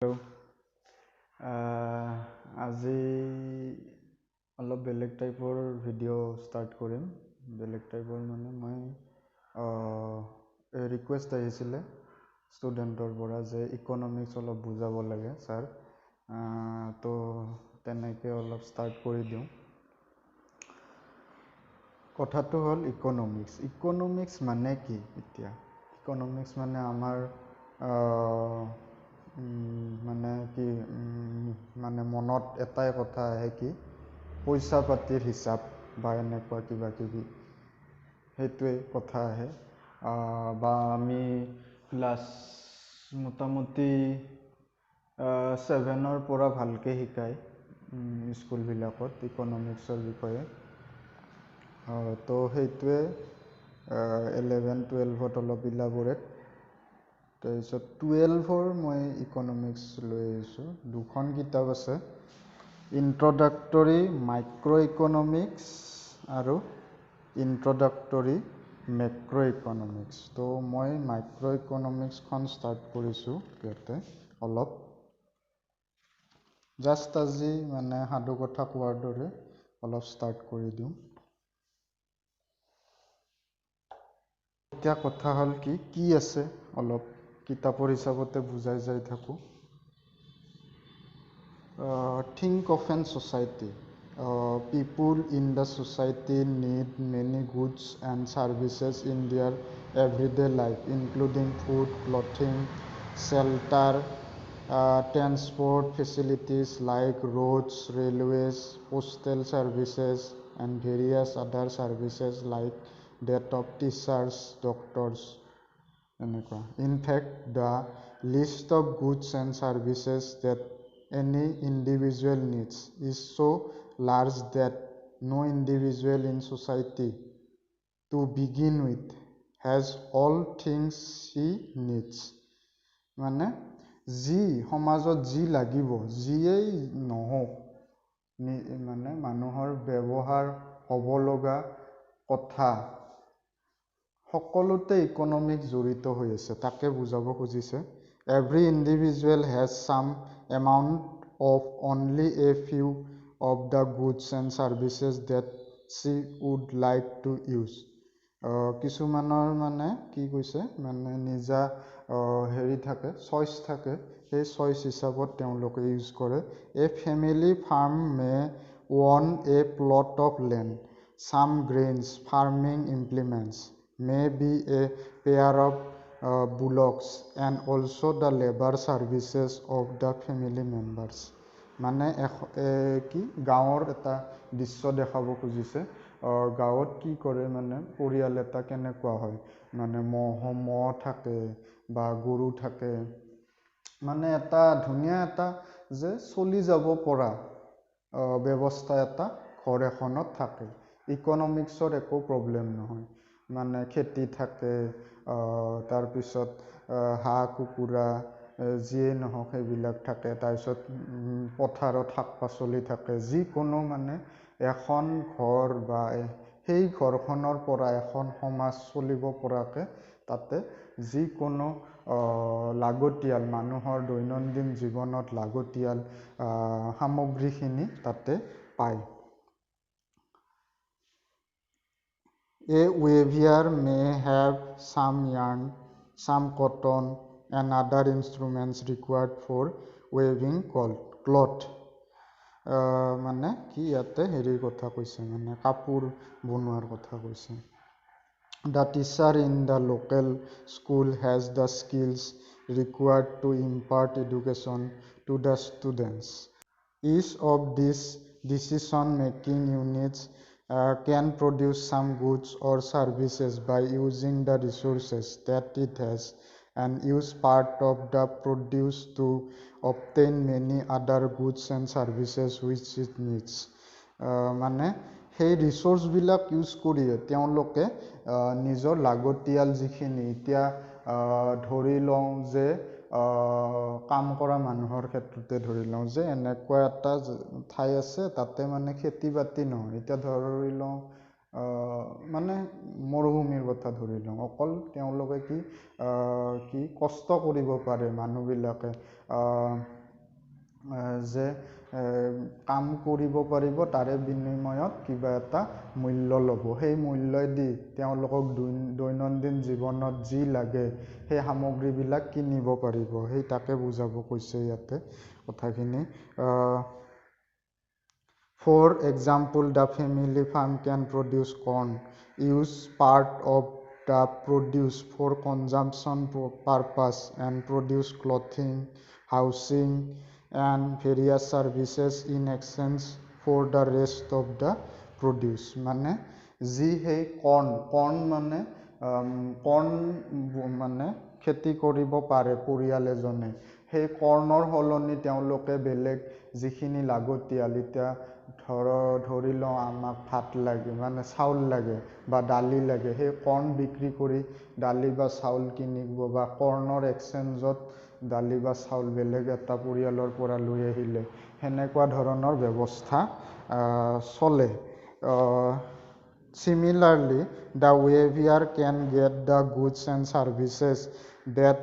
Hello' আজি অলপ বেলেগ টাইপৰ ভিডিঅ' ষ্টাৰ্ট কৰিম। বেলেগ টাইপৰ মানে মই ৰিকুৱেষ্ট আহিছিলে ষ্টুডেণ্টৰ পৰা যে ইকনমিক্স অলপ বুজাব লাগে ছাৰ, তো তেনেকৈ অলপ ষ্টাৰ্ট কৰি দিওঁ। কথাটো হ'ল ইকনমিক্স মানে কি? এতিয়া ইকনমিক্স মানে আমাৰ মানে কি মানে মনত এটাই কথা আহে কি পইচা পাতিৰ হিচাপ বা এনেকুৱা কিবা কিবি, সেইটোৱে কথা আহে। বা আমি ক্লাছ মোটামুটি 7ৰ পৰা ভালকৈ শিকায় স্কুলবিলাকত ইকনমিক্সৰ বিষয়ে। তো সেইটোৱে 11-12ত অলপ ইলাবৰেট। তাৰপিছত 12ৰ মই ইকনমিক্স লৈ আহিছোঁ। দুখন কিতাপ আছে, ইন্ট্ৰডাক্টৰী মাইক্ৰ' ইকনমিক্স আৰু ইন্ট্ৰডাক্টৰী মেক্ৰ' ইকনমিক্স। তো মই মাইক্ৰ' ইকনমিক্সখন ষ্টাৰ্ট কৰিছোঁ ইয়াতে অলপ জাষ্ট আজি মানে সাধু কথা কোৱাৰ দৰে অলপ ষ্টাৰ্ট কৰি দিওঁ। এতিয়া কথা হ'ল কি আছে অলপ কিতাপৰ হিচাপতে বুজাই যাই থাকোঁ। Think of an society. People in the society need many goods and services in their everyday life, including food, clothing, shelter, transport facilities like roads, railways, postal services, and various other services like that of teachers, doctors. In fact, the list of goods and services that any individual needs is so large that no individual in society to begin with has all things he needs. মানে যি সমাজত যি লাগিব, যিয়েই নহওক, মানে মানুহৰ ব্যৱহাৰ হ'ব লগা কথা সকলোতে ইকনমিক্স জড়িত হৈ আছে, তাকে বুজাব খুজিছে। Every individual has some amount of only a few of the goods and services that she would like to use. কিছুমানৰ মানে কি কৈছে, মানে নিজা হেৰি থাকে, চইচ থাকে, সেই চইচ হিচাপত তেওঁলোকে ইউজ কৰে। A family farm may own a plot of land, some grains, farming implements, may be a pair of bullocks, and also the labor services of the family members. মানে কি গাঁৱৰ এটা দৃশ্য দেখাব খুজিছে। গাঁৱত কি কৰে, মানে পৰিয়াল এটা কেনেকুৱা হয়, মানে ম'হ থাকে বা গৰু থাকে, মানে এটা ধুনীয়া এটা যে চলি যাব পৰা ব্যৱস্থা এটা ঘৰ এখনত থাকে। ইকনমিক্সৰ একো প্ৰব্লেম নহয়, মানে খেতি থাকে, তাৰপিছত হাঁহ কুকুৰা যিয়েই নহওক সেইবিলাক থাকে, তাৰপিছত পথাৰত শাক পাচলি থাকে, যিকোনো মানে এখন ঘৰ বা সেই ঘৰখনৰ পৰা এখন সমাজ চলিব পৰাকৈ তাতে যিকোনো লাগতিয়াল মানুহৰ দৈনন্দিন জীৱনত লাগতিয়াল সামগ্ৰীখিনি তাতে পায়। A weaver may have some yarn, some cotton, and other instruments required for weaving cloth. মানে কি ইয়াতে হেৰিৰ কথা কৈছে, মানে কাপোৰ বনোৱাৰ কথা কৈছে। The teacher in the local school has the skills required to impart education to the students. Each of these decision-making units can produce some goods or services by using the resources that it has and use part of the produce to obtain many other goods and services which it needs. মানে সেই ৰিচোৰ্চবিলাক use কৰিয়ে তেওঁলোকে নিজৰ লাগতিয়াল যিখিনি, এতিয়া ধৰি লওঁ যে কাম কৰা মানুহৰ ক্ষেত্ৰতে ধৰি লওঁ যে এনেকুৱা এটা ঠাই আছে, তাতে মানে খেতি বাতি নহয়। এতিয়া ধৰি লওঁ মানে মৰুভূমিৰ কথা ধৰি লওঁ, অকল তেওঁলোকে কি কষ্ট কৰিব পাৰে মানুহবিলাকে, যে কাম কৰিব পাৰিব, তাৰে বিনিময়ত কিবা এটা মূল্য ল'ব, সেই মূল্য দি তেওঁলোকক দৈনন্দিন জীৱনত যি লাগে সেই সামগ্ৰীবিলাক কিনিব পাৰিব, সেই তাকে বুজাব কৈছে ইয়াতে কথাখিনি। For example, the family farm can produce corn, use part of the produce for consumption purpose, and produce clothing, housing, and various services in exchange for the rest of the produce. মানে যি সেই কৰ্ণ মানে মানে খেতি কৰিব পাৰে পৰিয়াল এজনে, সেই কৰ্ণৰ সলনি তেওঁলোকে বেলেগ যিখিনি লাগতিয়াল, এতিয়া ধৰি লওঁ আমাক ভাত লাগে, মানে চাউল লাগে বা দালি লাগে, সেই কৰ্ণ বিক্ৰী কৰি দালি বা চাউল কিনিব, বা কৰ্ণৰ এক্সচেঞ্জত দালি বা চাউল বেলেগ এটা পৰিয়ালৰ পৰা লৈ আহিলে, সেনেকুৱা ধৰণৰ ব্যৱস্থা চলে। Similarly, the weaver can get the goods and services that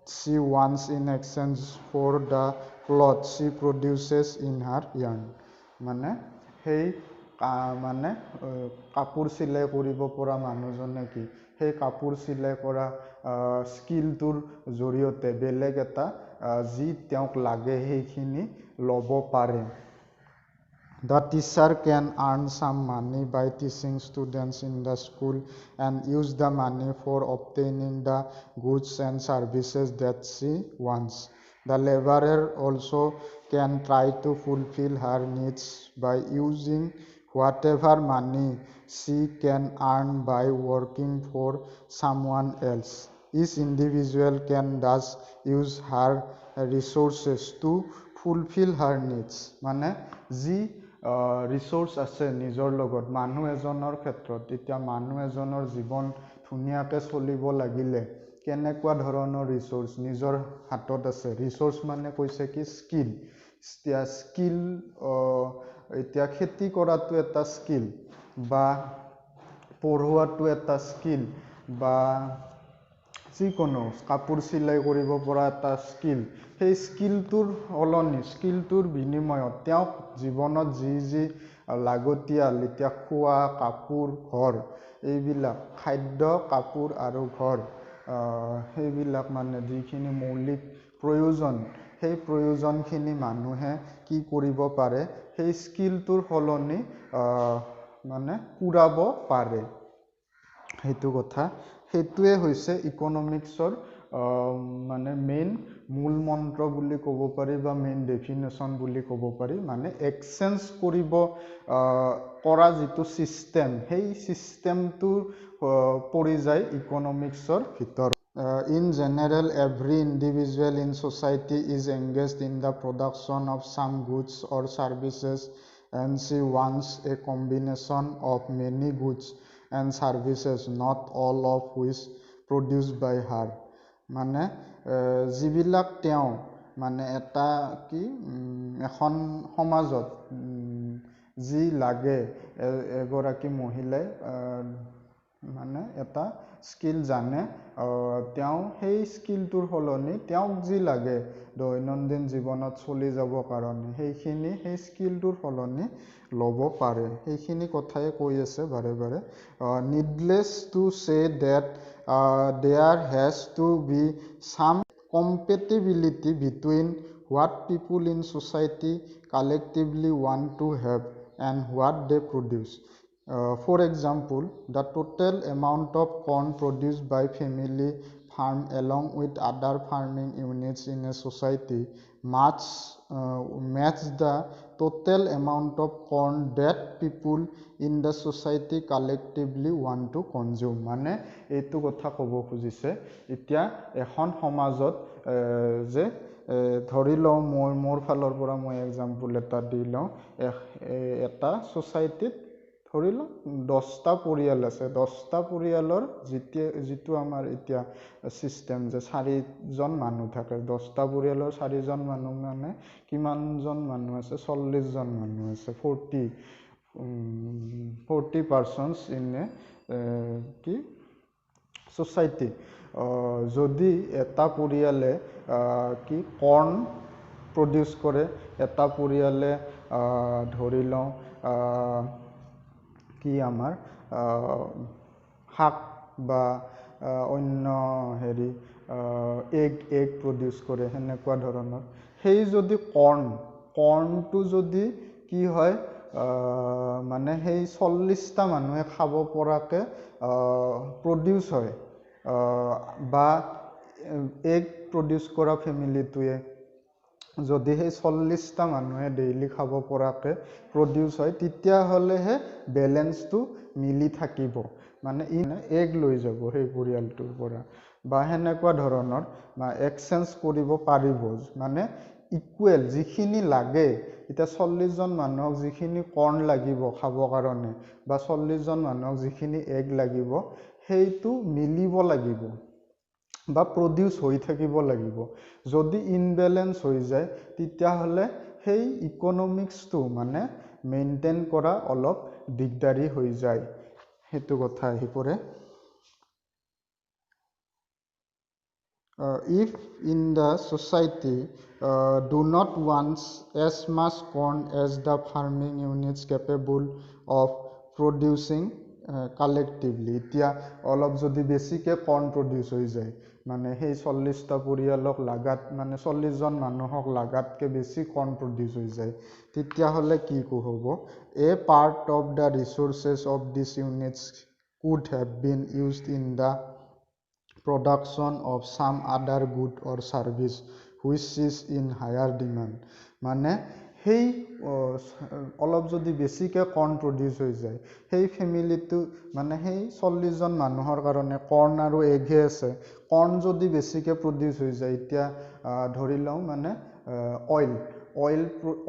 she wants in exchange for the clothes she produces in her yarn. মানে সেই মানে কাপোৰ চিলাই কৰিব পৰা মানুহজনে সেই কাপোৰ চিলাই কৰা স্কিলটোৰ জৰিয়তে বেলেগ এটা যি তেওঁক লাগে সেইখিনি ল'ব পাৰে। The teacher can earn some money by teaching students in the school and use the money for obtaining the goods and services that she wants. The laborer also can try to fulfill her needs by using whatever money she can earn by working for someone else. Each individual can thus use her resources to fulfill her needs. মানে যি resource আছে নিজৰ লগত মানুহ এজনৰ ক্ষেত্ৰত, এতিয়া মানুহ এজনৰ জীৱন ধুনীয়াকৈ চলিব লাগিলে কেনেকুৱা ধৰণৰ ৰিচোৰ্চ নিজৰ হাতত আছে। ৰিচোৰ্চ মানে কৈছে কি স্কিল। এতিয়া স্কিল, এতিয়া খেতি কৰাটো এটা স্কিল, বা পঢ়োৱাটো এটা স্কিল, বা যিকোনো কাপোৰ চিলাই কৰিব পৰা এটা স্কিল। সেই স্কিলটোৰ সলনি, স্কিলটোৰ বিনিময়ত তেওঁক জীৱনত যি লাগতিয়াল, এতিয়া খোৱা, কাপোৰ, ঘৰ, এইবিলাক খাদ্য, কাপোৰ আৰু ঘৰ, সেইবিলাক মানে যিখিনি মৌলিক প্ৰয়োজন, সেই প্ৰয়োজনখিনি মানুহে কি কৰিব পাৰে, সেই স্কিলটোৰ সলনি মানে পূৰাব পাৰে। সেইটো কথা, সেইটোৱে হৈছে ইকনমিক্সৰ মানে মেইন মূল মন্ত্ৰ বুলি ক'ব পাৰি, বা মেইন ডেফিনেশ্যন বুলি ক'ব পাৰি। মানে এক্সচেঞ্জ কৰা যিটো ছিষ্টেম, সেই ছিষ্টেমটো পৰি যায় ইকনমিক্সৰ ভিতৰত। In general, every individual in society is engaged in the production of some goods or services, and she wants a combination of many goods and services, not all of which produced by her. মানে যিবিলাক তেওঁ মানে এটা এখন সমাজত যি লাগে, এগৰাকী মহিলাই মানে এটা স্কিল জানে, তেওঁ সেই স্কিলটোৰ সলনি তেওঁক যি লাগে দৈনন্দিন জীৱনত চলি যাবৰ কাৰণে, সেইখিনি সেই স্কিলটোৰ সলনি ল'ব পাৰে। সেইখিনি কথাই কৈ আছে বাৰে বাৰে। Needless to say that there has to be some compatibility between what people in society collectively want to have and what they produce. For example, the total amount of corn produced by family farm along with other farming units in a society match the total amount of corn that people in the society collectively want to consume. মানে এইটো কথা ক'ব খুজিছে, এতিয়া এখন সমাজত যে ধৰি লওঁ, মোৰ ফালৰ পৰা মই এক্সাম্পল এটা দি লওঁ, এটা ছ'চাইটিত ধৰি লওঁ 10টা পৰিয়াল আছে। 10টা পৰিয়ালৰ যিটো আমাৰ এতিয়া ছিষ্টেম যে 4জন মানুহ থাকে, 10টা পৰিয়ালৰ 4জন মানুহ মানে কিমানজন মানুহ আছে, 40জন মানুহ আছে, 40 persons in a কি society যদি এটা পৰিয়ালে কি কৰ্ণ প্ৰডিউস কৰে এটা পৰিয়ালে ধৰি লওঁ কি আমাৰ শাক বা অন্য হেৰি এগ প্ৰডিউস কৰে হেনেকুৱা ধৰণৰ সেই যদি কৰ্ণটো যদি কি হয় মানে সেই 40টা মানুহে খাব পৰাকে প্ৰডিউস হয় বা এগ প্ৰডিউস কৰা ফ্যামিলিটোৱে যদি সেই 40টা মানুহে ডেইলি খাব পৰাকে প্ৰডিউস হয় তেতিয়া হলেহে ব্যালেন্সটো মিলি থাকিব মানে এগ লৈ যাব সেই পৰিয়ালটোৰ পৰা বা হেনেকুৱা ধৰণৰ এক্সচেঞ্জ কৰিব পাৰিব মানে ইকুৱেল যিখিনি লাগে এটা 40 জন মানুহক যিখিনি কৰ্ণ লাগিব খাব কাৰণে বা 40 জন মানুহক যিখিনি এগ লাগিব সেইটো মিলিব লাগিব বা প্ৰডিউস হৈ থাকিব লাগিব যদি ইনব্যালেন্স হৈ যায় তেতিয়া হলে সেই ইকোনমিক্সটো মানে মেইনটেইন কৰা অলপ দিগদাৰি হৈ যায় হেতু কথা আহি পৰে if in the society do not want as much corn as the farming units capable of producing collectively এতিয়া অলপ যদি বেছিকে কৰ্ণ প্ৰডিউস হৈ যায় মানে সেই 40টা পৰিয়ালক লাগাত মানে 40 জন মানুহক লাগাতকে বেছি কৰ্ণ প্ৰডিউস হৈ যায় তেতিয়া হলে কি হ'ব a part of the resources of these units could have been used in the production of some other good or service which is in higher demand মানে সেই অলপ যদি বেছিকে কৰ্ণ প্ৰডিউস হৈ যায় সেই ফ্যামিলিটো মানে সেই 40 জন মানুহৰ কাৰণে কৰ্ণ আৰু এগহে আছে কৰ্ণ যদি বেছিকে প্ৰডিউস হৈ যায় এতিয়া ধৰি লওঁ মানে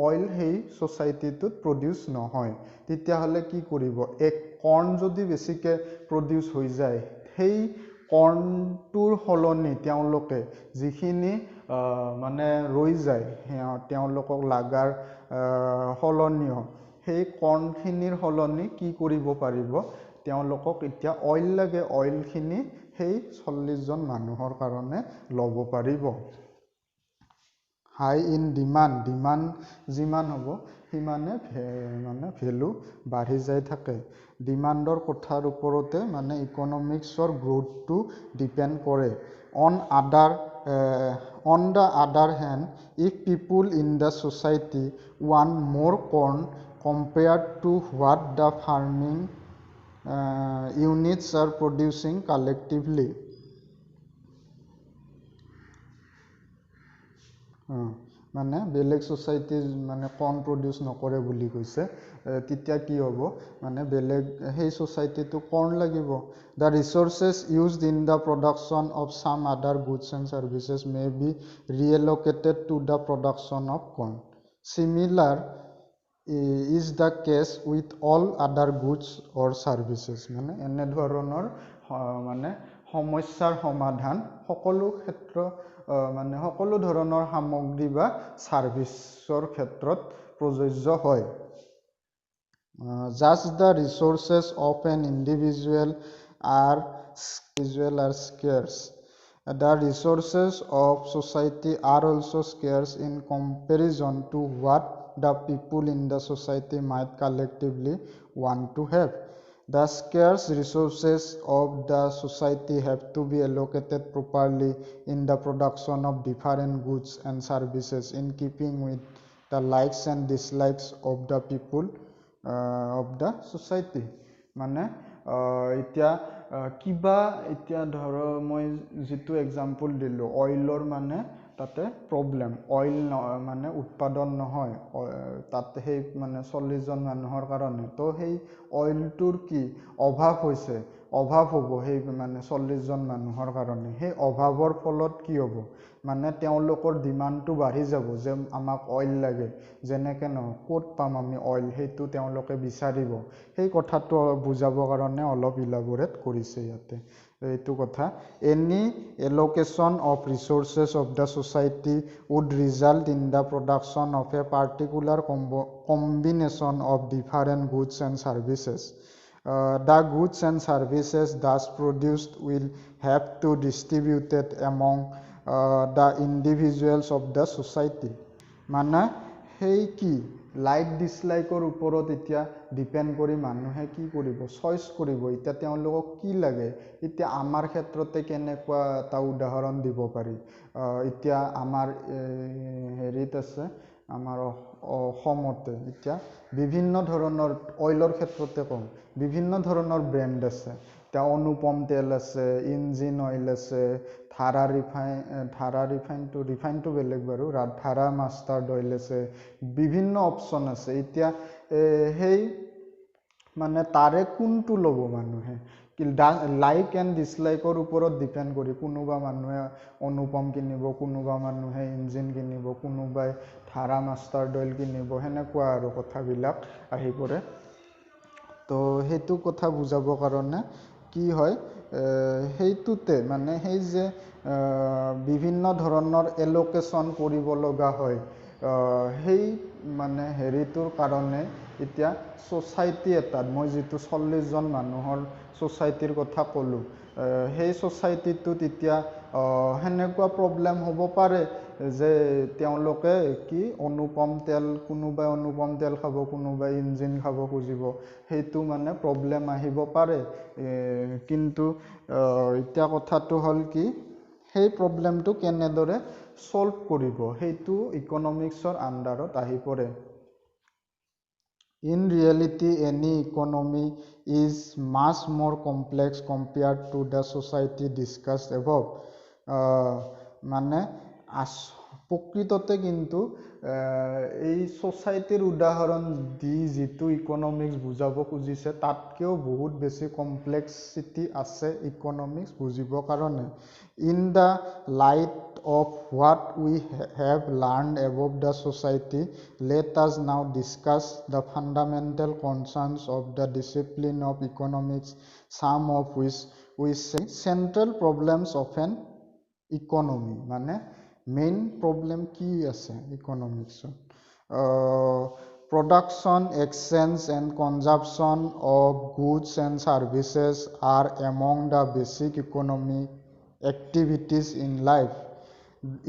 অইল সেই সোসাইটিটোত প্ৰডিউস নহয় তেতিয়া হলে কি কৰিব এক কৰ্ণ যদি বেছিকে প্ৰডিউস হৈ যায় সেই কৰ্ণটোৰ হলনি তেওঁলোকে যিখিনি মানে ৰৈ যায় তেওঁলোকক লাগাৰ হলনিও সেই কৰ্ণখিনিৰ হলনি কি কৰিব পাৰিব তেওঁলোকক এতিয়া অইল লাগে অইলখিনি সেই 40 জন মানুহৰ কাৰণে লব পাৰিব হাই ইন ডিমান্ড যিমান হ'ব সিমানে মানে ভ্যালু বাঢ়ি যাই থাকে ডিমান্ডৰ কথাৰ ওপৰতে মানে ইকোনমিক্সৰ গ্ৰোথটো ডিপেন্ড কৰে on the other hand if people in the society want more corn compared to what the farming units are producing collectively মানে বেলেগ সোসাইটি মানে কৰ্ণ প্ৰডিউস নকৰে বুলি কৈছে তেতিয়া কি হ'ব মানে বেলেগ সেই সোসাইটিটো কৰ্ণ লাগিব the resources used in the production of some other goods and services may be reallocated to the production of corn similar is the case with all other goods or services মানে এনে ধৰণৰ মানে সমস্যাৰ সমাধান সকলো ক্ষেত্ৰ মানে সকলো ধৰণৰ সামগ্ৰী বা সাৰ্ভিসৰ ক্ষেত্ৰত প্ৰযোজ্য হয় just the resources of an individual are scarce the resources of society are also scarce in comparison to what the people in the society might collectively want to have the scarce resources of the society have to be allocated properly in the production of different goods and services in keeping with the likes and dislikes of the people of the society মানে এতিয়া কিবা এতিয়া ধৰো মই যেটো example দিলো অইলৰ মানে তাতে প্ৰবলেম অইল মানে উৎপাদন নহয় তাতে সেই মানে 40 জন মানুহৰ কাৰণে তো সেই অইলটোৰ কি অভাৱ হৈছে অভাৱ হ'ব সেই মানে 40 জন মানুহৰ কাৰণে সেই অভাৱৰ ফলত কি হ'ব মানে তেওঁলোকৰ ডিমান্ডটো বাঢ়ি যাব যে আমাক অইল লাগে যেনেকৈ নহয় ক'ত পাম আমি অইল সেইটো তেওঁলোকে বিচাৰিব সেই কথাটো বুজাবৰ কাৰণে অলপ ইলাবৰেট কৰিছে ইয়াতে এইটো কথা any allocation of resources of the society would result in the production of a particular combination of different goods and services. The goods and services thus produced will have to distributed among the individuals of the society. মানে সেই কি like ডিসলাইকৰ ওপৰত এতিয়া depend কৰি মানুহে কি কৰিব choice কৰিব এতিয়া তেওঁলোকক কি লাগে এতিয়া আমাৰ ক্ষেত্ৰতে কেনেকুৱা এটা উদাহৰণ দিব পাৰি এতিয়া আমাৰ হেৰিত আছে আমাৰ অসমতে এতিয়া বিভিন্ন ধৰণৰ অইলৰ ক্ষেত্ৰতে কম বিভিন্ন ধৰণৰ ব্ৰেণ্ড আছে এতিয়া অনুপম তেল আছে ইঞ্জিন অইল আছে ধাৰা ৰিফাইনটো বেলেগ বাৰু ধাৰা মাষ্টাৰ্ড অইল আছে বিভিন্ন অপশ্যন আছে এতিয়া সেই মানে তাৰে কোনটো ল'ব মানুহে লাইক এণ্ড ডিসলাইকৰ ওপৰত ডিপেন্ড কৰি কোনোবা মানুহে অনুপম কিনিব কোনোবা মানুহে ইঞ্জিন কিনিব কোনোবাই ধাৰা মাষ্টাৰ্ড অইল কিনিব সেনেকুৱা আৰু কথাবিলাক আহি পৰে তো সেইটো কথা বুজাবৰ কাৰণে কি হয় সেইটোতে মানে সেই যে বিভিন্ন ধৰণৰ এলোকেশ্যন কৰিব লগা হয় সেই মানে হেৰিটোৰ কাৰণে এতিয়া সোসাইটি এটাত মই যেটো 40 জন মানুহৰ সোসাইটিৰ কথা ক'লো সেই সোসাইটিটোত এতিয়া হেনেকুৱা প্ৰবলেম হ'ব পাৰে যে তেওঁলোকে কি অনুপম তেল কোনোবাই অনুপম তেল খাব কোনোবাই ইঞ্জিন খাব খুজিব সেইটো মানে প্ৰবলেম আহিব পাৰে কিন্তু এতিয়া কথাটো হ'ল কি সেই প্ৰবলেমটো কেনেদৰে সলভ কৰিব সেইটো ইকোনমিক্সৰ আন্ডাৰত আহি পৰে In reality, any economy is much more complex compared to the society discussed above. মানে প্ৰকৃততে কিন্তু এই সোসাইটিৰ উদাহৰণ দি যেটো ইকোনমিক্স বুজাব খুজিছে তাতকেও বহুত বেছি কমপ্লেক্সিটি আছে ইকোনমিক্স বুজিবৰ কাৰণে In the light of what we have learned about the society, let us now discuss the fundamental concerns of the discipline of economics, some of which we say central problems of an economy. মানে main problem কি আছে economics production, exchange and consumption of goods and services are among the basic economic activities in life.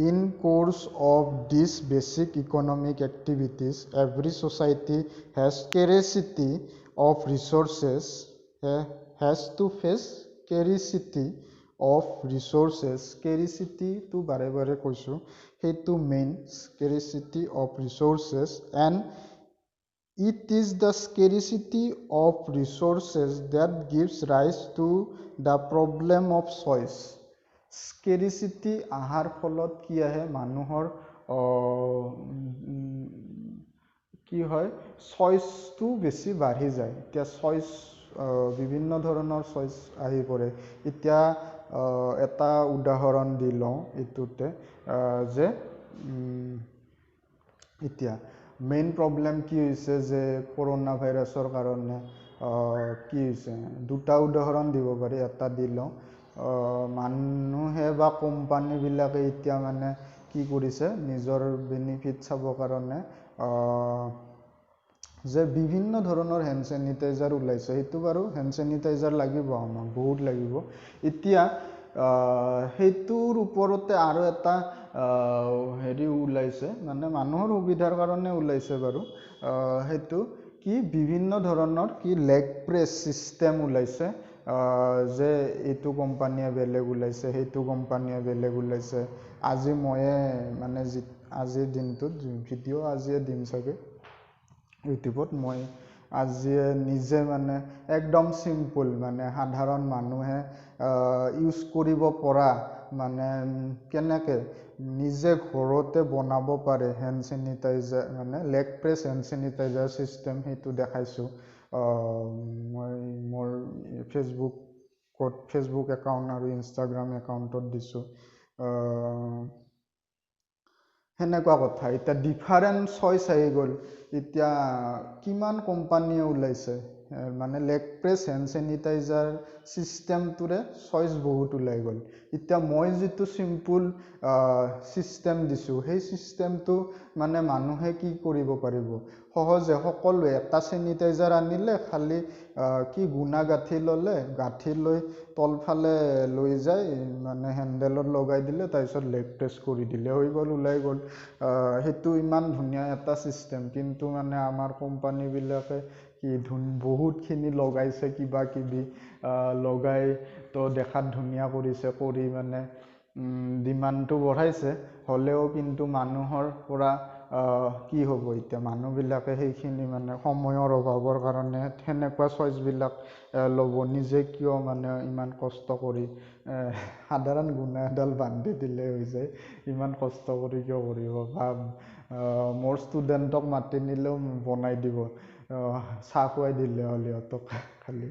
In course of these basic economic activities, every society has scarcity of resources, has to face scarcity of resources. Scarcity to bare koisu, hetu main scarcity of resources and it is the scarcity of resources that gives rise to the problem of choice. Scarcity আহাৰ ফলত কি আহে মানুহৰ কি হয় চয়েসটো বেছি বাঢ়ি যায় এতিয়া চয়েস বিভিন্ন ধৰণৰ চয়েস আহি পৰে এতিয়া এটা উদাহৰণ দি লওঁ এটোতে যে এতিয়া মেইন প্ৰবলেম কি হৈছে যে কৰোনা ভাইৰাছৰ কাৰণে কি হৈছে দুটা উদাহৰণ দিব পাৰি এটা দি লওঁ মানুহে বা কোম্পানী বিলাকে এতিয়া মানে কি কৰিছে নিজৰ বেনিফিট চাবৰ কাৰণে যে বিভিন্ন ধৰণৰ হ্যান্ড স্যানিটাইজাৰ ওলাইছে সেইটো বাৰু হ্যান্ড স্যানিটাইজাৰ লাগিব আমাক বহুত লাগিব এতিয়া সেইটোৰ ওপৰতে আৰু এটা হেৰি ওলাইছে মানে মানুহৰ সুবিধাৰ কাৰণে ওলাইছে বাৰু সেইটো কি বিভিন্ন ধৰণৰ কি লেগ প্ৰেছ সিস্টেম ওলাইছে যে এইটো কোম্পানীয়ে বেলেগ ওলাইছে সেইটো কোম্পানীয়ে বেলেগ ওলাইছে আজি ময়ে মানে আজিৰ দিনটোত ভিডিও আজিয়ে দিম চাগে ইউটিউবত মই আজিয়ে নিজে মানে একদম সিম্পল মানে সাধাৰণ মানুহে ইউজ কৰিব পৰা মানে কেনেকে নিজে ঘৰতে বনাব পাৰে হ্যান্ড স্যানিটাইজাৰ মানে leg press hand sanitizer system হেতু দেখাইছো মই মোৰ ফেসবুক ফেচবুক একাউণ্ট আৰু ইনষ্টাগ্ৰাম একাউণ্টত দিছোঁ সেনেকুৱা কথা এতিয়া ডিফাৰেণ্ট চইচ আহি গ'ল এতিয়া কিমান কোম্পানীয়ে ওলাইছে মানে লেগ প্ৰেছ হেণ্ড চেনিটাইজাৰ চিষ্টেমটোৰে চইচ বহুত ওলাই গ'ল এতিয়া মই যিটো চিম্পুল চিষ্টেম দিছোঁ সেই চিষ্টেমটো মানে মানুহে কি কৰিব পাৰিব সহজে সকলোৱে এটা চেনিটাইজাৰ আনিলে খালি কি গুণা গাঁঠি ল'লে গাঁঠি লৈ তলফালে লৈ যায় মানে হেণ্ডেলত লগাই দিলে তাৰপিছত লেগ প্ৰেছ কৰি দিলে হৈ গ'ল ওলাই গ'ল সেইটো ইমান ধুনীয়া এটা চিষ্টেম কিন্তু মানে আমাৰ কোম্পানীবিলাকে কি বহুতখিনি লগাইছে কিবা কিবি লগাই তো দেখাত ধুনীয়া কৰিছে কৰি মানে ডিমাণ্ডটো বঢ়াইছে হ'লেও কিন্তু মানুহৰ পৰা কি হ'ব এতিয়া মানুহবিলাকে সেইখিনি মানে সময়ৰ অভাৱৰ কাৰণে সেনেকুৱা চইচবিলাক ল'ব নিজে কিয় মানে ইমান কষ্ট কৰি সাধাৰণ গুণা এডাল বান্ধি দিলে হৈ যায় ইমান কষ্ট কৰি কিয় কৰিব বা মোৰ ষ্টুডেণ্টক মাতি নিলেও বনাই দিব চাহ খুৱাই দিলে হ'ল সিহঁতক খালি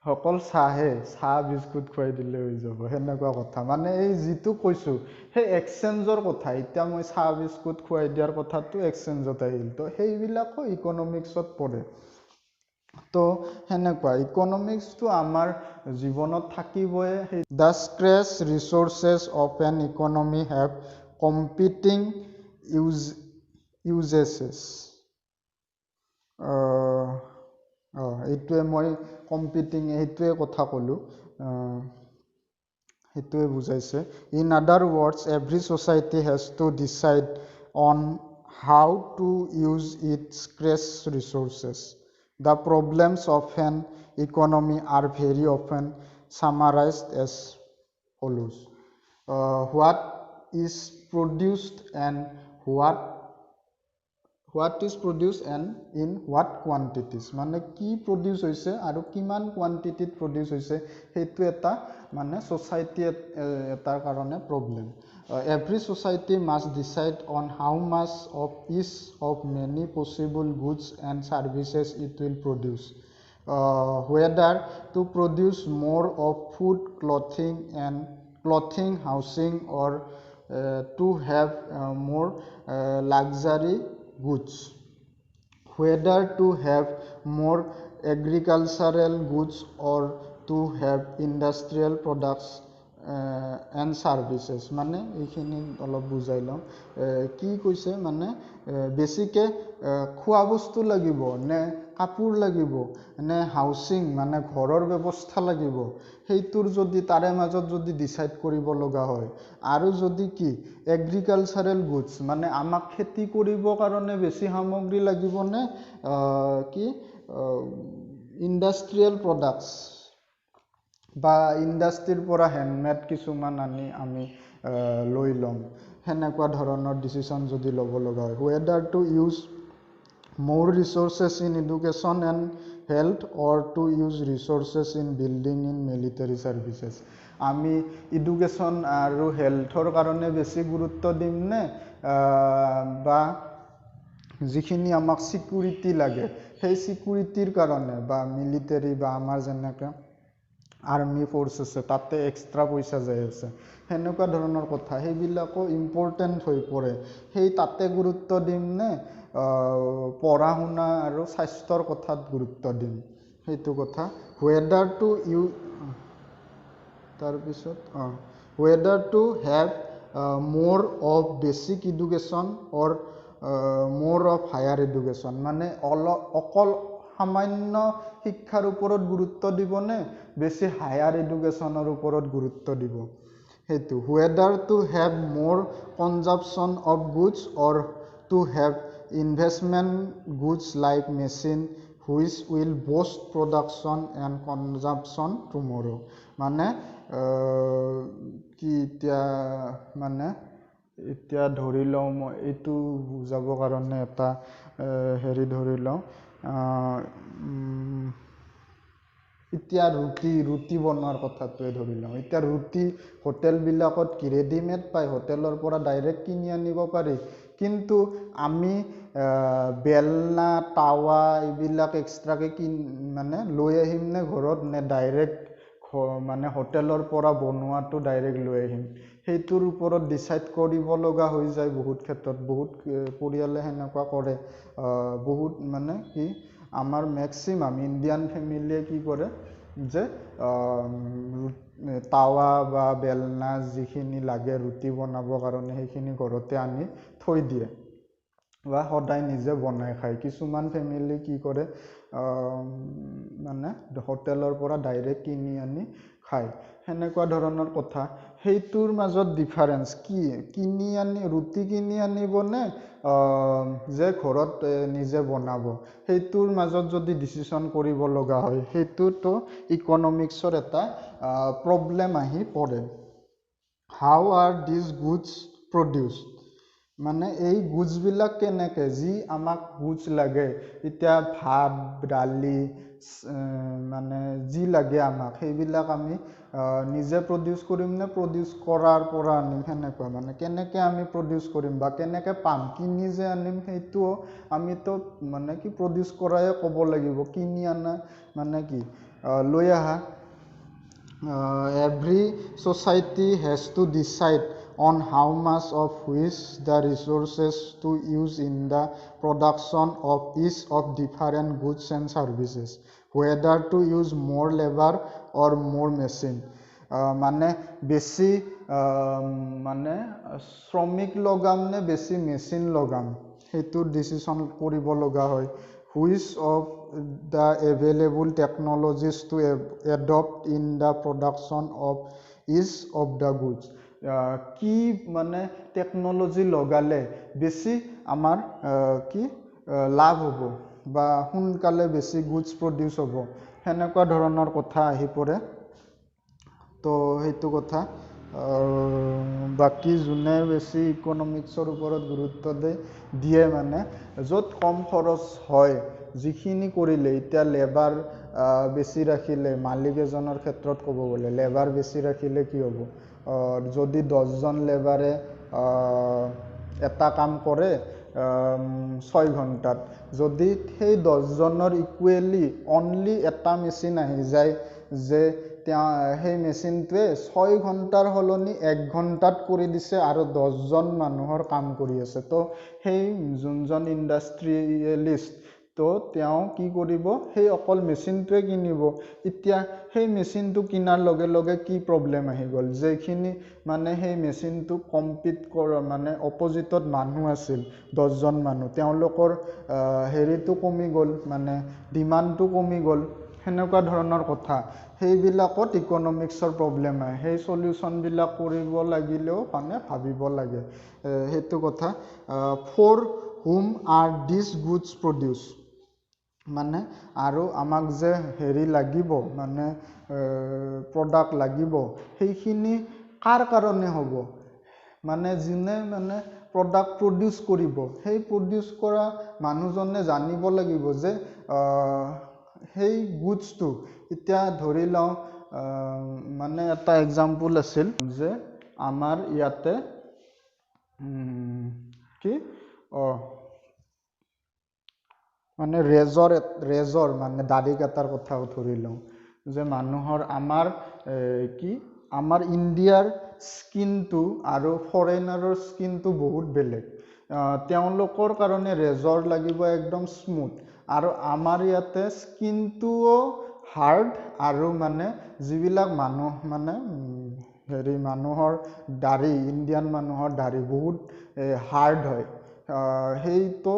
অকল চাহ বিস্কুট খুৱাই দিলে হৈ যাব সেনেকুৱা কথা মানে এই যিটো কৈছোঁ সেই এক্সচেঞ্জৰ কথা এতিয়া মই চাহ বিস্কুট খুৱাই দিয়াৰ কথাটো এক্সচেঞ্জত আহিল তো সেইবিলাকো ইকনমিক্সত পৰে তো সেনেকুৱা ইকনমিক্সটো আমাৰ জীৱনত থাকিবই the scarce resources of an economy have competing uses এইটোৱে মই কম্পিটিং সেইটোৱে কথা ক'লোঁ সেইটোৱে বুজাইছে in other words every society has to decide on how to use it scarce resources the problems of an economy are very often summarized as follows what is produced and what is produced and in what quantities মানে কি produce হৈছে আৰু কিমান কোৱান্টিটিত produce হৈছে সেইটো এটা মানে society এটাৰ কাৰণে problem every society must decide on how much of each of many possible goods and services it will produce whether to produce more of food clothing housing or to have more luxury goods whether to have more agricultural goods or to have industrial products and services মানে এইখিনি অলপ বুজাই লওঁ কি কৈছে মানে বেছিকে খোৱা বস্তু লাগিব নে কাপোৰ লাগিব নে হাউচিং মানে ঘৰৰ ব্যৱস্থা লাগিব সেইটোৰ যদি তাৰে মাজত যদি ডিসাইড কৰিব লগা হয় আৰু যদি কি এগ্ৰিকালচাৰেল গুডছ মানে আমাক খেতি কৰিব কাৰণে বেছি সামগ্ৰী লাগিব নে কি ইন্ডাষ্ট্ৰিয়েল প্ৰডাক্টছ বা ইন্ডাষ্ট্ৰিৰ পৰা হ্যান্ডমেড কিছুমান আনি আমি লৈ লম হেনেকুৱা ধৰণৰ ডিসিশন যদি ল'ব লগা হয় whether to use more resources in education and health or to use resources in building in military services আমি এডুকেশন আৰু হেলথৰ কাৰণে বেছি গুৰুত্ব দিম নে বা যিখিনি আমাক সিকিউৰিটি লাগে সেই সিকিউৰিটিৰ কাৰণে বা মিলিটাৰী বা আমাৰ যেনেকৈ আৰ্মি ফোৰ্স আছে তাতে এক্সট্ৰা পইচা যায় আছে হেনেকুৱা ধৰণৰ কথা সেইবিলাকো ইম্পৰ্টেন্ট হৈ পৰে সেই তাতে গুৰুত্ব দিম নে পঢ়া শুনা আৰু স্বাস্থ্যৰ কথাত গুৰুত্ব দিম সেইটো কথা whether to you তাৰপিছত whether to have more of basic education or more of higher education মানে অকল সামান্য শিক্ষাৰ ওপৰত গুৰুত্ব দিব নে বেছি হায়াৰ এডুকেশনৰ ওপৰত গুৰুত্ব দিব হেতু whether to have more consumption of goods or to have investment goods like machine which will boost production and consumption tomorrow মানে কি এতিয়া মানে এতিয়া ধৰি লওঁ মই এইটো বুজাবৰ কাৰণে এটা হেৰি ধৰি লওঁ এতিয়া ৰুটি বনোৱাৰ কথাটোৱে ধৰি লওঁ এতিয়া ৰুটি হোটেলবিলাকত কি ৰেডিমেড পায় হোটেলৰ পৰা ডাইৰেক্ট কিনি আনিব পাৰি কিন্তু আমি বেলনা তাৱা এইবিলাক এক্সট্ৰাকে মানে লৈ আহিম নে ঘৰত নে ডাইৰেক্ট মানে হোটেলৰ পৰা বনোৱাটো ডাইৰেক্ট লৈ আহিম সেইটোৰ ওপৰত ডিসাইড কৰিব লগা হৈ যায় বহুত ক্ষেত্ৰত বহুত পৰিয়ালে হেনেকুৱা কৰে বহুত মানে কি আমাৰ ম্যাক্সিমাম ইন্ডিয়ান ফ্যামিলিয়ে কি কৰে যে তাৱা বা বেলনা যিখিনি লাগে ৰুটি বনাবৰ কাৰণে সেইখিনি ঘৰতে আনি থৈ দিয়ে বা সদায় নিজে বনাই খায় কিছুমান ফ্যামিলি কি কৰে মানে হোটেলৰ পৰা ডাইৰেক্ট কিনি আনি খায় হেনেকুৱা ধৰণৰ কথা সেইটোৰ মাজত ডিফাৰেন্স কি কিনি আনি ৰুটি কিনি আনিবনে যে ঘৰত নিজে বনাব সেইটোৰ মাজত যদি ডিসিশন কৰিব লগা হয় সেইটোতো ইকোনমিক্সৰ এটা প্ৰবলেম আহি পৰে হাউ আৰ দিস গুডস প্ৰডিউসড মানে এই গুডস বিলাক কেনেকে যি আমাক গুডস লাগে এতিয়া ভাত ডালি মানে যি লাগে আমাক সেইবিলাক আমি নিজে প্ৰডিউস কৰিম নে প্ৰডিউস কৰাৰ পৰা আনিম হেনেকুৱা মানে কেনেকে আমি প্ৰডিউস কৰিম বা কেনেকে পাম কিনি যে আনিম সেইটো আমিতো মানে কি প্ৰডিউস কৰায়ে ক'ব লাগিব কিনি আনা মানে কি লৈ আহা every society has to decide on how much of which the resources to use in the production of each of different goods and services whether to use more labor or more machine মানে বেছি মানে শ্ৰমিক লগাম নে বেছি machine লগাম সেইটো decision কৰিব লগা হয় which of the available technologies to adopt in the production of each of the goods কি মানে টেকনলজি লগালে বেছি আমাৰ কি লাভ হ'ব বা সোনকালে বেছি গুডস প্ৰডিউস হ'ব হেনেকুৱা ধৰণৰ কথা আহি পৰে তো সেইটো কথা বাকি জুনে বেছি ইকোনমিক্সৰ ওপৰত গুৰুত্ব দিয়ে মানে যত কম খৰচ হয় যিখিনি কৰিলে এতিয়া লেবাৰ বেছি ৰাখিলে মালিক এজনৰ ক্ষেত্ৰত ক'ব গ'লে লেবাৰ বেছি ৰাখিলে কি হ'ব যদি 10 জন লেবাৰে এটা কাম কৰে 6 ঘণ্টাত যদি সেই 10 জনৰ ইকুৱেলি অনলি এটা মেচিন আহি যায় যে সেই মেচিনটোৱে 6 ঘণ্টাৰ হলনি 1 ঘণ্টাত কৰি দিছে আৰু 10 জন মানুহৰ কাম কৰি আছে তো সেই যোনজন ইন্ডাষ্ট্ৰিয়েলিষ্ট তো তেওঁ কি কৰিব সেই অকল মেচিনটোৱে কিনিব এতিয়া সেই মেচিনটো কিনাৰ লগে লগে কি প্ৰবলেম আহি গল যেখিনি মানে সেই মেচিনটো কম্পিট কৰা মানে অপজিটত মানুহ আছিল 10 জন মানুহ তেওঁলোকৰ হেৰিটো কমি গল মানে ডিমান্ডটো কমি গল হেনেকুৱা ধৰণৰ কথা সেইবিলাকত ইকোনমিক্সৰ প্ৰবলেম হয় সেই সলিউশন বিলাক কৰিব লাগিলেও মানে ভাবিব লাগে হেতু কথা for whom are these goods produced মানে আৰু আমাক যে হেৰি লাগিব মানে প্ৰডাক্ট লাগিব সেইখিনি কাৰ কাৰণে হ'ব মানে জিনে মানে প্ৰডাক্ট প্ৰডিউস কৰিব সেই প্ৰডিউস কৰা মানুহজনে জানিব লাগিব যে সেই গুডসটো এতিয়া ধৰি লওঁ মানে এটা এক্সাম্পল আছিল যে আমাৰ ইয়াতে কি মানে ৰেজৰ মানে দাড়ি কাটাৰ কথাও ধৰি লওঁ যে মানুহৰ আমাৰ কি আমাৰ ইণ্ডিয়াৰ স্কিনটো আৰু ফৰেনাৰৰ স্কিনটো বহুত বেলেগ তেওঁলোকৰ কাৰণে ৰেজৰ লাগিব একদম স্মুথ আৰু আমাৰ ইয়াতে স্কিনটোও হাৰ্ড আৰু মানে যিবিলাক মানুহ মানে হেৰি মানুহৰ দাড়ি ইণ্ডিয়ান মানুহৰ দাড়ি বহুত হাৰ্ড হয় সেইটো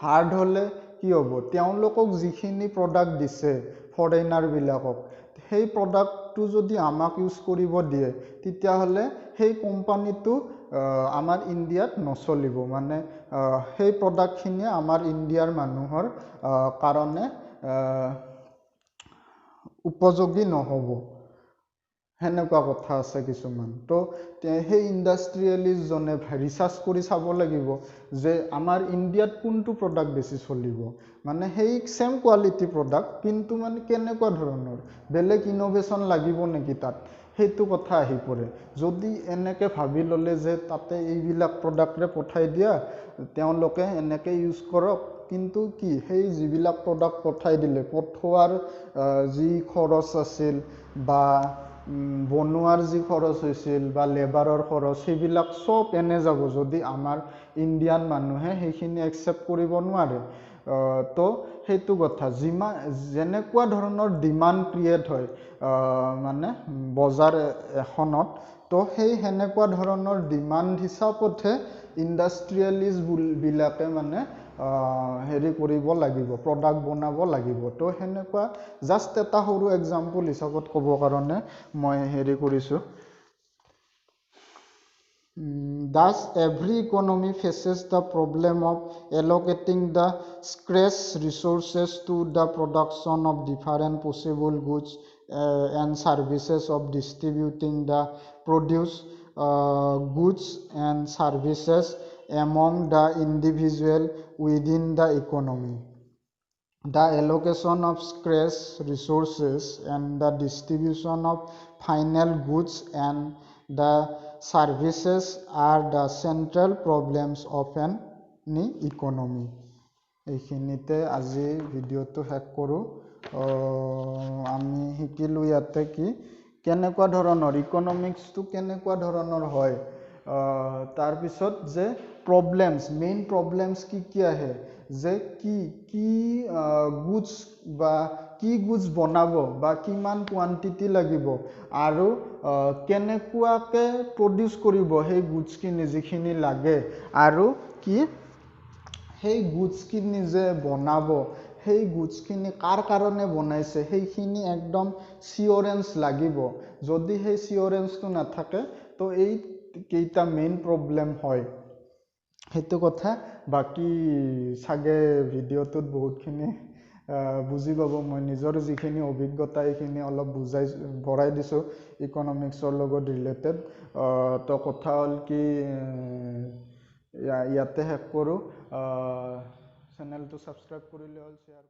হাৰ্ড হলে কি হ'ব তেওঁলোকক যিখিনি প্ৰডাক্ট দিছে ফৰেনাৰ বিলাকক সেই প্ৰডাক্টটো যদি আমাক ইউজ কৰিব দিয়ে তেতিয়া হলে সেই কোম্পানীটো আমাৰ ইণ্ডিয়াত নচলিব মানে সেই প্ৰডাক্টখিনি আমাৰ ইণ্ডিয়াৰ মানুহৰ কাৰণে উপযোগী নহব হেনেকুৱা কথা আছে কিছুমান তো সেই ইন্ডাষ্ট্ৰিয়েলিষ্ট জনে ৰিসাৰ্চ কৰি চাব লাগিব যে আমাৰ ইণ্ডিয়াত কোনটো প্ৰডাক্ট বেছি চলিব মানে সেই সেম কোৱালিটি প্ৰডাক্ট কিন্তু মানে কেনেকুৱা ধৰণৰ বেলেগ ইনোভেশন লাগিব নেকি তাত সেইটো কথা আহি পৰে যদি এনেকে ভাবি ললে যে তাতে এইবিলাক প্ৰডাক্টৰে পঠাই দিয়া তেওঁলোকে এনেকে ইউজ কৰক কিন্তু কি সেই যিবিলাক প্ৰডাক্ট পঠাই দিলে পঠোৱাৰ যি খৰচ আছিল বা বনোৱাৰ যি খৰচ হৈছিল বা লেবাৰৰ খৰচ সেইবিলাক সব এনে যাব যদি আমাৰ ইণ্ডিয়ান মানুহে সেইখিনি একচেপ্ট কৰিব নোৱাৰে তো সেইটো কথা যেনেকুৱা ধৰণৰ ডিমাণ্ড ক্ৰিয়েট হয় মানে বজাৰ এখনত তো সেই সেনেকুৱা ধৰণৰ ডিমাণ্ড হিচাপতহে ইণ্ডাষ্ট্ৰিয়েলিষ্ট বিলাকে মানে হেৰি কৰিব লাগিব প্ৰডাক্ট বনাব লাগিব তো সেনেকুৱা জাষ্ট এটা সৰু এক্সাম্পল হিচাপত ক'ব কাৰণে মই হেৰি কৰিছোঁ Thus, every economy faces the problem of allocating the scarce resources to the production of different possible goods and services of distributing the produce goods and services among the individual within the economy. The allocation of scarce resources and the distribution of final goods and the services are the central problems of any economy. এইখিনিতে আজি ভিডিঅ'টো শেষ কৰোঁ আমি শিকিলোঁ ইয়াতে কি কেনেকুৱা ধৰণৰ ইকনমিক্সটো কেনেকুৱা ধৰণৰ হয় তাৰপিছত যে প্ৰব্লেমছ মেইন প্ৰব্লেমছ কি আহে যে কি গুডছ বা কি গুডছ বনাব বা কিমান কোৱান্টিটি লাগিব আৰু কেনেকুৱাকে প্ৰডিউচ কৰিব সেই গুডছখিনি যিখিনি লাগে আৰু কি সেই গুডছখিনি যে বনাব সেই গুডছখিনি কাৰ কাৰণে বনাইছে সেইখিনি একদম চিয়ৰেঞ্চ লাগিব যদি সেই চিয়ৰেঞ্চটো নাথাকে তো এই কেইটা মেইন প্ৰব্লেম হয় সেইটো কথা বাকি চাগে ভিডিঅ'টোত বহুতখিনি বুজি পাব মই নিজৰ যিখিনি অভিজ্ঞতা এইখিনি অলপ ভৰাই দিছোঁ ইকনমিক্সৰ লগত ৰিলেটেড তো কথা হ'ল কি ইয়াতে শেষ কৰোঁ চেনেলটো ছাবস্ক্ৰাইব কৰিলে হ'ল শ্বেয়াৰ